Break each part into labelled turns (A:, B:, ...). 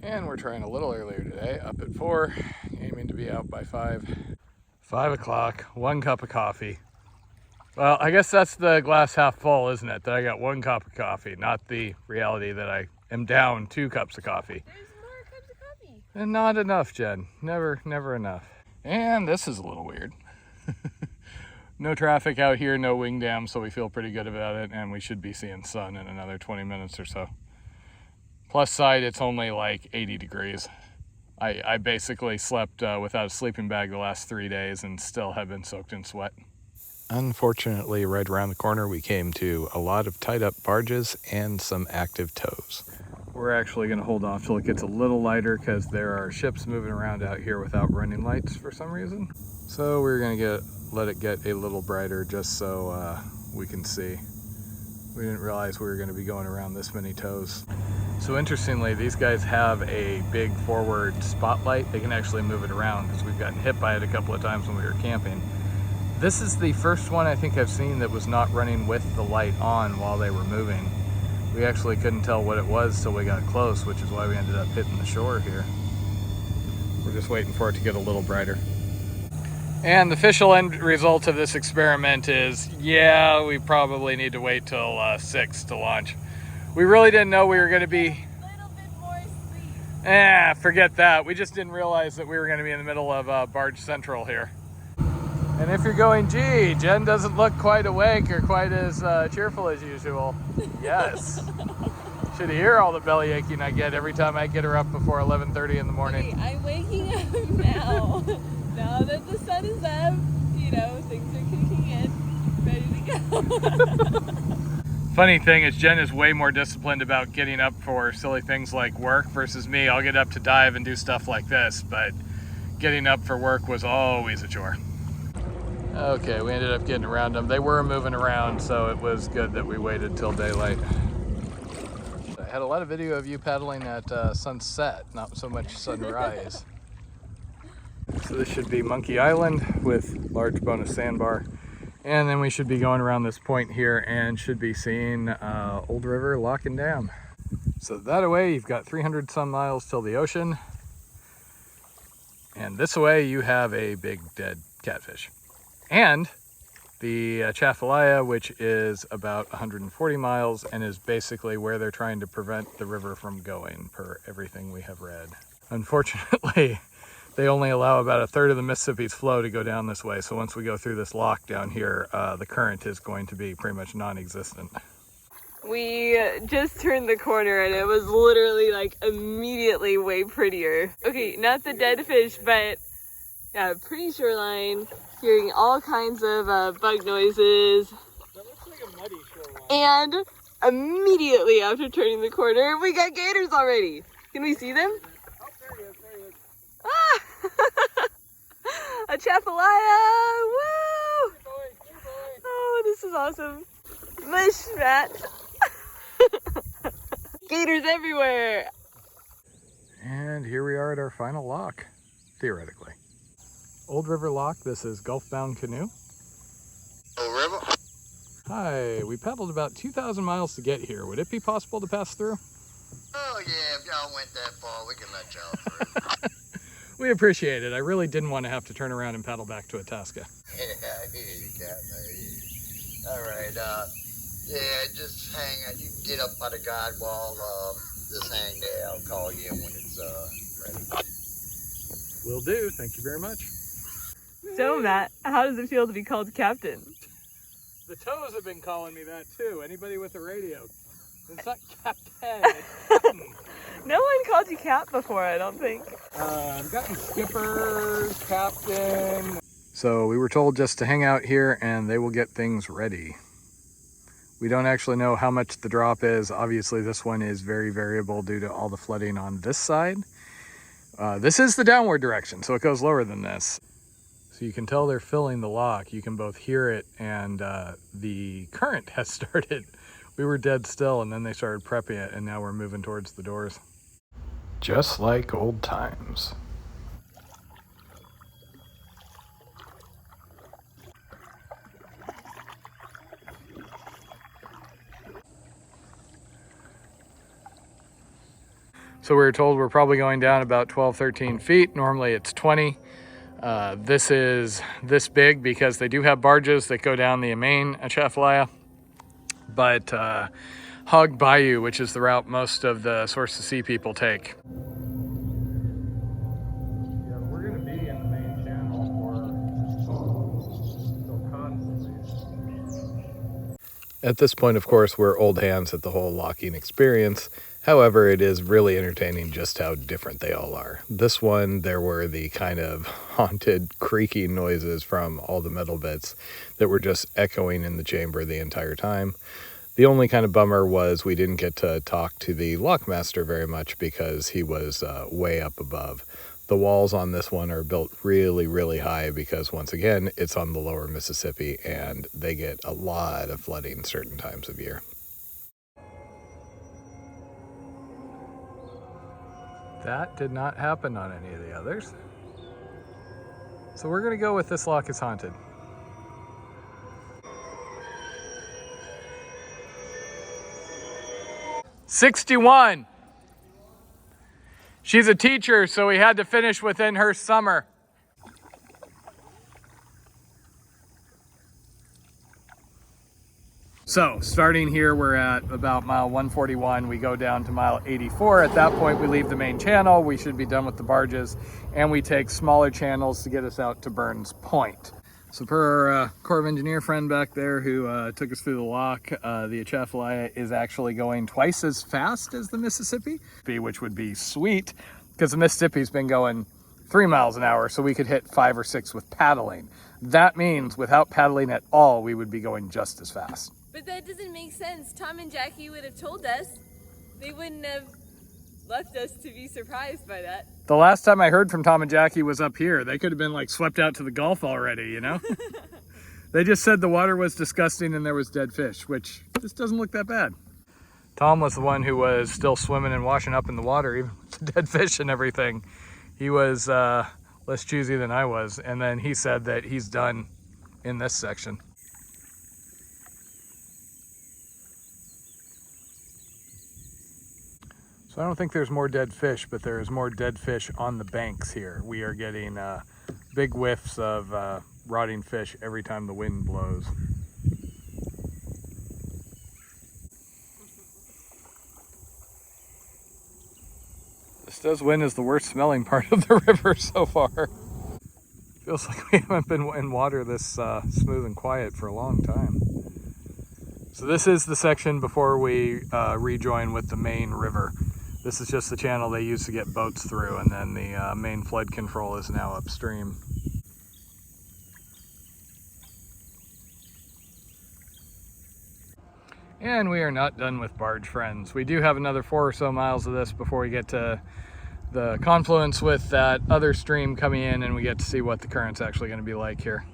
A: And we're trying a little earlier today, up at 4, aiming to be out by 5. 5 o'clock, 1 cup of coffee. Well, I guess that's the glass half full, isn't it? That I got 1 cup of coffee, not the reality that I am down 2 cups of coffee.
B: There's more cups of coffee.
A: And not enough, Jen. Never enough. And this is a little weird. No traffic out here, no wing dam, so we feel pretty good about it, and we should be seeing sun in another 20 minutes or so. Plus side, it's only like 80 degrees. I basically slept without a sleeping bag the last 3 days and still have been soaked in sweat. Unfortunately, right around the corner, we came to a lot of tied up barges and some active tows. We're actually going to hold off till it gets a little lighter because there are ships moving around out here without running lights for some reason. So we're going to let it get a little brighter just so we can see. We didn't realize we were going to be going around this many tows. So interestingly, these guys have a big forward spotlight. They can actually move it around because we've gotten hit by it a couple of times when we were camping. This is the first one I think I've seen that was not running with the light on while they were moving. We actually couldn't tell what it was till we got close, which is why we ended up hitting the shore here. We're just waiting for it to get a little brighter. And the official end result of this experiment is, yeah, we probably need to wait till 6 to launch. We really didn't know we were going to be...
B: A little bit more sleep.
A: Forget that. We just didn't realize that we were going to be in the middle of Barge Central here. And if you're going, gee, Jen doesn't look quite awake or quite as cheerful as usual. Yes. Should hear all the belly aching I get every time I get her up before 11:30 in the morning.
B: Okay, I'm waking up now. Now that the sun is up, you know, things are kicking in. Ready to go.
A: Funny thing is Jen is way more disciplined about getting up for silly things like work versus me. I'll get up to dive and do stuff like this, but getting up for work was always a chore. Okay, we ended up getting around them. They were moving around, so it was good that we waited till daylight. I had a lot of video of you paddling at sunset, not so much sunrise. So this should be Monkey Island with large bonus sandbar. And then we should be going around this point here and should be seeing Old River Lock and Dam. So that away, you've got 300 some miles till the ocean. And this way, you have a big dead catfish. And the Atchafalaya, which is about 140 miles and is basically where they're trying to prevent the river from going, per everything we have read. Unfortunately, they only allow about 1/3 of the Mississippi's flow to go down this way. So once we go through this lock down here, the current is going to be pretty much non-existent.
B: We just turned the corner and it was literally like immediately way prettier. Okay, not the dead fish, but yeah, pretty shoreline. Hearing all kinds of bug noises.
A: That looks like a muddy shoreline.
B: And immediately after turning the corner, we got gators already. Can we see them?
A: Oh, there he is, there he is.
B: Ah! Atchafalaya! Woo!
A: Good boy, good boy.
B: Oh, this is awesome. Mush, Matt. Gators everywhere.
A: And here we are at our final lock, theoretically. Old River Lock, this is Gulf-bound canoe.
C: Old River?
A: Hi, we paddled about 2,000 miles to get here. Would it be possible to pass through?
C: Oh yeah, if y'all went that far, we can let y'all through.
A: We appreciate it. I really didn't want to have to turn around and paddle back to Itasca.
C: Yeah, I hear you, Captain. I hear you. All right, yeah, just hang out. You can get up by the guide wall. Just hang there. I'll call you when it's ready.
A: Will do. Thank you very much.
B: So, Matt, how does it feel to be called captain?
A: The toes have been calling me that too. Anybody with a radio. It's not Captain, it's Captain.
B: No one called you Cap before, I don't think.
A: I've gotten skippers, captain. So we were told just to hang out here and they will get things ready. We don't actually know how much the drop is. Obviously this one is very variable due to all the flooding on this side. This is the downward direction, so it goes lower than this. So you can tell they're filling the lock. You can both hear it and the current has started. We were dead still and then they started prepping it and now we're moving towards the doors. Just like old times. So we were told we're probably going down about 12, 13 feet. Normally it's 20. This is this big because they do have barges that go down the main Atchafalaya, but Hog Bayou, which is the route most of the Source to Sea people take. Yeah, we're going to be in the main channel for constantly. At this point, of course, we're old hands at the whole locking experience. However, it is really entertaining just how different they all are. This one, there were the kind of haunted creaking noises from all the metal bits that were just echoing in the chamber the entire time. The only kind of bummer was we didn't get to talk to the lockmaster very much because he was way up above. The walls on this one are built really, really high because, once again, it's on the lower Mississippi and they get a lot of flooding certain times of year. That did not happen on any of the others. So we're going to go with this lock is haunted. "61. She's a teacher, so we had to finish within her summer." So starting here, we're at about mile 141. We go down to mile 84. At that point, we leave the main channel. We should be done with the barges, and we take smaller channels to get us out to Burns Point. So per our Corps of Engineer friend back there who took us through the lock, the Atchafalaya is actually going twice as fast as the Mississippi, which would be sweet because the Mississippi's been going 3 miles an hour, so we could hit 5 or 6 with paddling. That means without paddling at all, we would be going just as fast.
B: But that doesn't make sense. Tom and Jackie would have told us. They wouldn't have left us to be surprised by that.
A: The last time I heard from Tom and Jackie was up here. They could have been like swept out to the Gulf already, you know? They just said the water was disgusting and there was dead fish, which just doesn't look that bad. Tom was the one who was still swimming and washing up in the water, even with the dead fish and everything. He was less choosy than I was. And then he said that he's done in this section. So I don't think there's more dead fish, but there is more dead fish on the banks here. We are getting big whiffs of rotting fish every time the wind blows. This does win as the worst smelling part of the river so far. Feels like we haven't been in water this smooth and quiet for a long time. So this is the section before we rejoin with the main river. This is just the channel they use to get boats through, and then the main flood control is now upstream. And we are not done with barge friends. We do have another 4 or so miles of this before we get to the confluence with that other stream coming in, and we get to see what the current's actually going to be like here.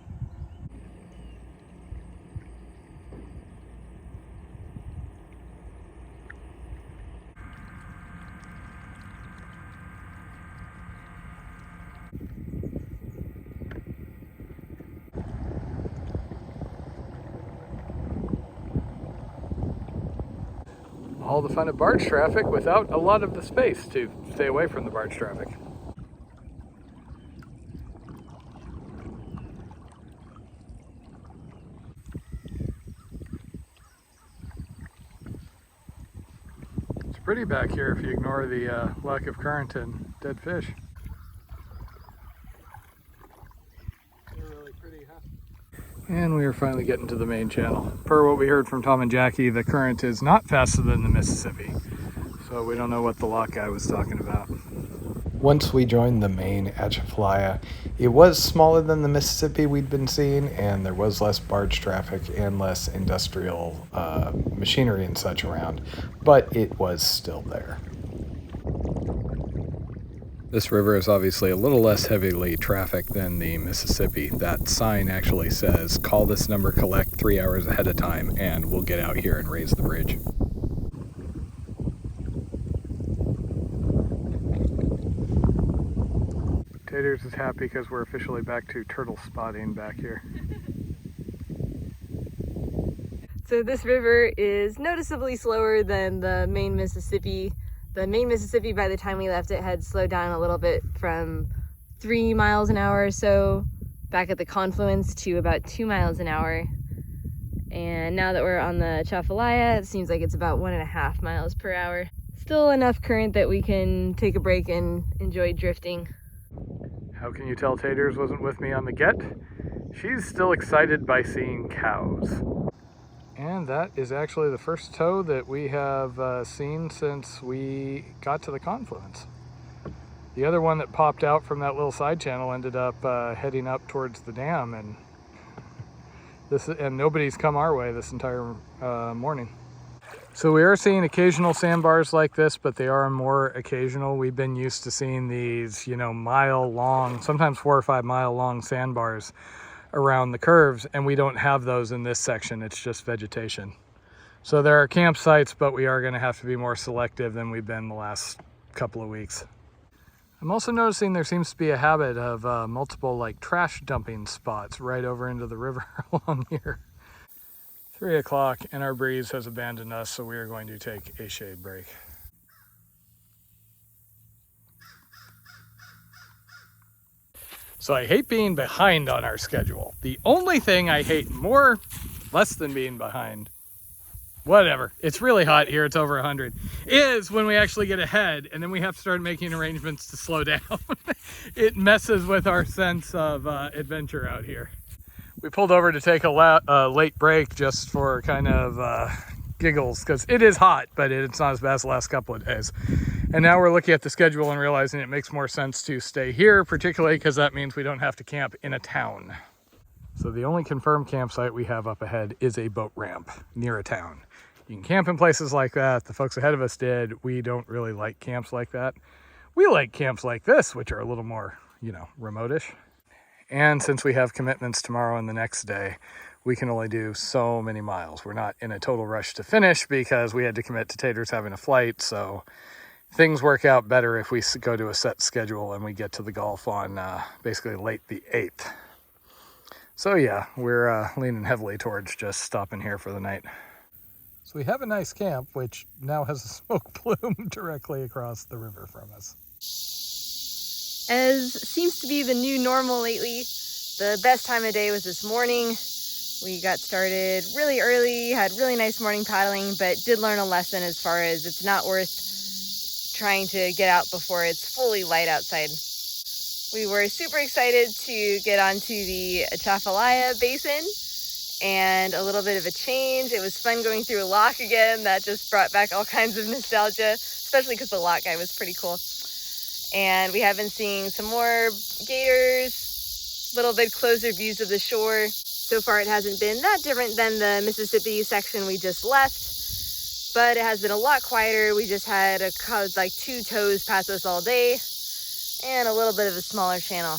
A: All the fun of barge traffic without a lot of the space to stay away from the barge traffic. It's pretty back here if you ignore the lack of current and dead fish. They're really pretty, huh? And we are finally getting to the main channel. Per what we heard from Tom and Jackie, the current is not faster than the Mississippi. So we don't know what the lock guy was talking about. Once we joined the main Atchafalaya, it was smaller than the Mississippi we'd been seeing, and there was less barge traffic and less industrial machinery and such around, but it was still there. This river is obviously a little less heavily trafficked than the Mississippi. That sign actually says, "Call this number, collect 3 hours ahead of time, and we'll get out here and raise the bridge." Taters is happy because we're officially back to turtle spotting back here.
B: So this river is noticeably slower than the main Mississippi. The main Mississippi, by the time we left it, had slowed down a little bit from 3 miles an hour or so back at the confluence to about 2 miles an hour. And now that we're on the Atchafalaya, it seems like it's about 1.5 miles per hour. Still enough current that we can take a break and enjoy drifting.
A: How can you tell Taters wasn't with me on the get? She's still excited by seeing cows. And that is actually the first tow that we have seen since we got to the confluence. The other one that popped out from that little side channel ended up heading up towards the dam, and nobody's come our way this entire morning. So we are seeing occasional sandbars like this, but they are more occasional. We've been used to seeing these, you know, mile long, sometimes 4 or 5 mile long sandbars around the curves, and we don't have those in this section. It's just vegetation. So there are campsites, but we are going to have to be more selective than we've been the last couple of weeks. I'm also noticing there seems to be a habit of multiple like trash dumping spots right over into the river along here. 3 o'clock and our breeze has abandoned us, so we are going to take a shade break. So I hate being behind on our schedule. The only thing I hate less than being behind, whatever, it's really hot here, it's over 100, is when we actually get ahead and then we have to start making arrangements to slow down. It messes with our sense of adventure out here. We pulled over to take a late break just for kind of giggles, because it is hot, but it's not as bad as the last couple of days. And now we're looking at the schedule and realizing it makes more sense to stay here, particularly because that means we don't have to camp in a town. So the only confirmed campsite we have up ahead is a boat ramp near a town. You can camp in places like that. The folks ahead of us did. We don't really like camps like that. We like camps like this, which are a little more, you know, remote-ish. And since we have commitments tomorrow and the next day, we can only do so many miles. We're not in a total rush to finish because we had to commit to Taters having a flight, so things work out better if we go to a set schedule and we get to the Gulf on basically late the 8th. So yeah, we're leaning heavily towards just stopping here for the night. So we have a nice camp, which now has a smoke plume directly across the river from us.
B: As seems to be the new normal lately, the best time of day was this morning. We got started really early, had really nice morning paddling, but did learn a lesson as far as it's not worth trying to get out before it's fully light outside. We were super excited to get onto the Atchafalaya Basin and a little bit of a change. It was fun going through a lock again. That just brought back all kinds of nostalgia, especially because the lock guy was pretty cool. And we have been seeing some more gators, a little bit closer views of the shore. So far it hasn't been that different than the Mississippi section we just left, but it has been a lot quieter. We just had like 2 tows pass us all day and a little bit of a smaller channel.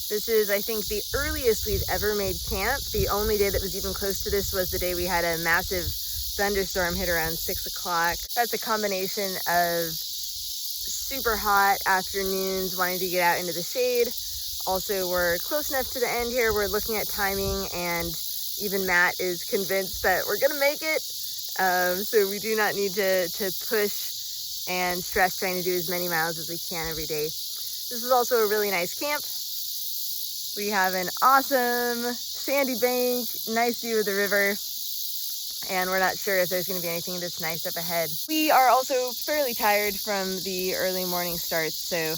B: This is, I think, the earliest we've ever made camp. The only day that was even close to this was the day we had a massive thunderstorm hit around 6 o'clock. That's a combination of super hot afternoons, wanting to get out into the shade. Also, we're close enough to the end here. We're looking at timing, and even Matt is convinced that we're gonna make it. So we do not need to push and stress trying to do as many miles as we can every day. This is also a really nice camp. We have an awesome sandy bank, nice view of the river, and we're not sure if there's going to be anything that's nice up ahead. We are also fairly tired from the early morning starts, so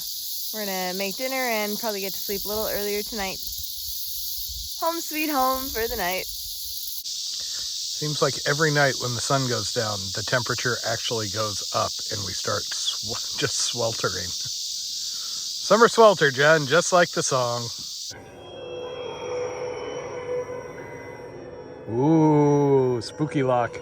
B: we're gonna make dinner and probably get to sleep a little earlier tonight. Home sweet home for the night.
A: Seems like every night when the sun goes down, the temperature actually goes up and we start just sweltering. Summer swelter, Jen, just like the song. Ooh, spooky lock.